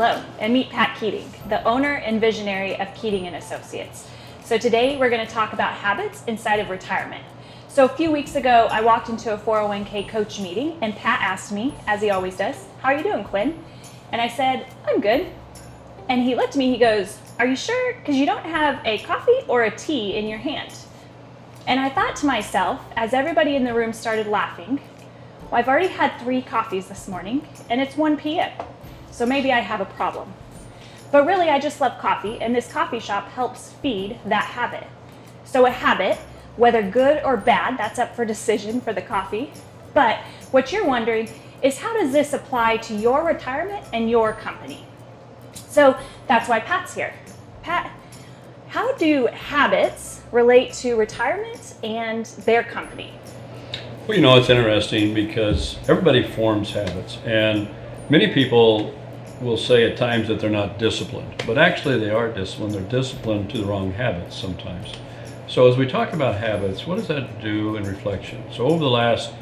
Hello, and meet Pat Keating, the owner and visionary of Keating and Associates. So today we're going to talk about habits inside of retirement. So a few weeks ago, I walked into a 401k coach meeting and Pat asked me, as he always does, "How are you doing, Quinn?" And I said, "I'm good." And he looked at me, he goes, "Are you sure? Because you don't have a coffee or a tea in your hand." And I thought to myself, as everybody in the room started laughing, well, I've already had 3 coffees this morning and it's 1 p.m. So maybe I have a problem. But really, I just love coffee, and this coffee shop helps feed that habit. So a habit, whether good or bad, that's up for decision for the coffee. But what you're wondering is, how does this apply to your retirement and your company? So that's why Pat's here. Pat, how do habits relate to retirement and their company? Well, you know, it's interesting because everybody forms habits, and many people will say at times that they're not disciplined, but actually they are disciplined. They're disciplined to the wrong habits sometimes. So as we talk about habits, what does that do in reflection? So over the last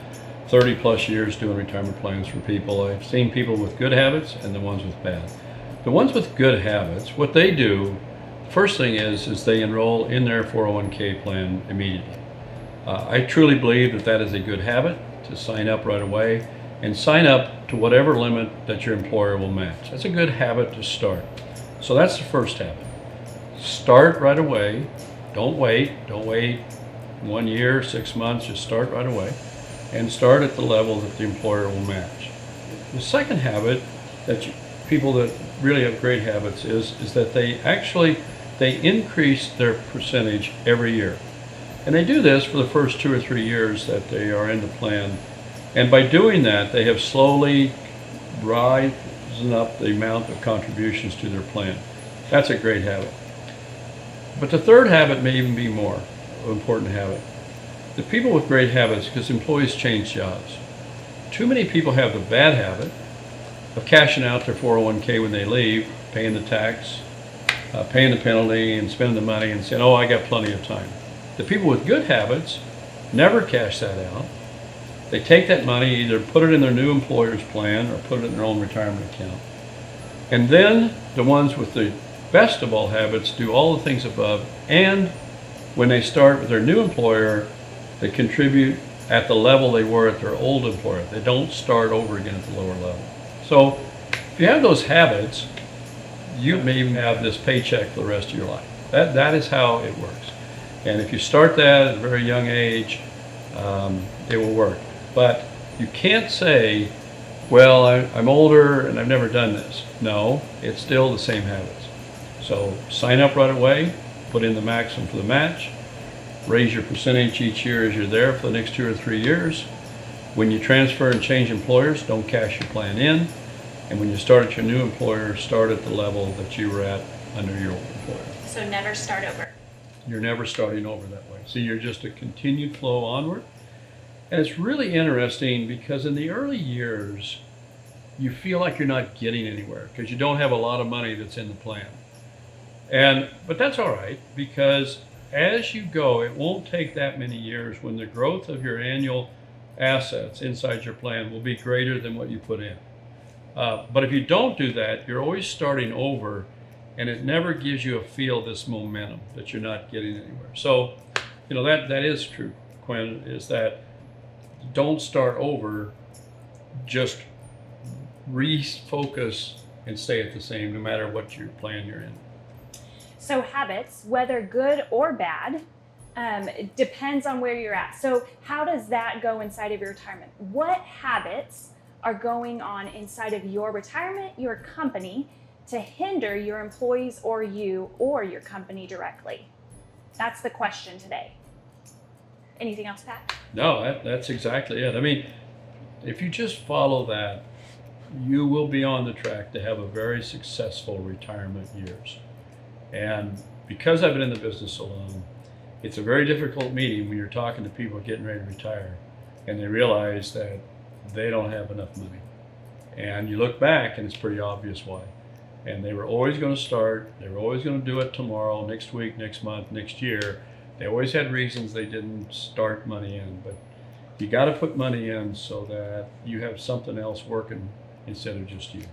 30 plus years doing retirement plans for people, I've seen people with good habits and the ones with bad. The ones with good habits, what they do, first thing is they enroll in their 401k plan immediately. I truly believe that that is a good habit, to sign up right away and sign up to whatever limit that your employer will match. That's a good habit to start. So that's the first habit. Start right away. Don't wait 1 year, 6 months, just start right away and start at the level that the employer will match. The second habit that people that really have great habits is that they increase their percentage every year. And they do this for the first 2 or 3 years that they are in the plan. And by doing that, they have slowly risen up the amount of contributions to their plan. That's a great habit. But the third habit may even be more important habit. The people with great habits, because employees change jobs. Too many people have the bad habit of cashing out their 401k when they leave, paying the tax, paying the penalty, and spending the money and saying, "Oh, I got plenty of time." The people with good habits never cash that out. They take that money, either put it in their new employer's plan or put it in their own retirement account. And then the ones with the best of all habits do all the things above, and when they start with their new employer, they contribute at the level they were at their old employer. They don't start over again at the lower level. So if you have those habits, you may even have this paycheck for the rest of your life. That is how it works. And if you start that at a very young age, it will work. But you can't say, "Well, I'm older and I've never done this." No, it's still the same habits. So sign up right away, put in the maximum for the match, raise your percentage each year as you're there for the next 2 or 3 years. When you transfer and change employers, don't cash your plan in. And when you start at your new employer, start at the level that you were at under your old employer. So never start over. You're never starting over that way. So you're just a continued flow onward. And it's really interesting because in the early years, you feel like you're not getting anywhere because you don't have a lot of money that's in the plan. But that's all right, because as you go, it won't take that many years when the growth of your annual assets inside your plan will be greater than what you put in. But if you don't do that, you're always starting over, and it never gives you a feel of this momentum that you're not getting anywhere. So, you know, that is true, Quinn, is that don't start over, just refocus and stay at the same no matter what your plan you're in. So habits, whether good or bad, it depends on where you're at. So how does that go inside of your retirement? What habits are going on inside of your retirement, your company, to hinder your employees or you or your company directly? That's the question today. Anything else, Pat? No, that's exactly it. I mean, if you just follow that, you will be on the track to have a very successful retirement years. And because I've been in the business so long, it's a very difficult meeting when you're talking to people getting ready to retire and they realize that they don't have enough money. And you look back and it's pretty obvious why. And they were always going to start, they were always going to do it tomorrow, next week, next month, next year. They always had reasons they didn't start money in, but you got to put money in so that you have something else working instead of just you.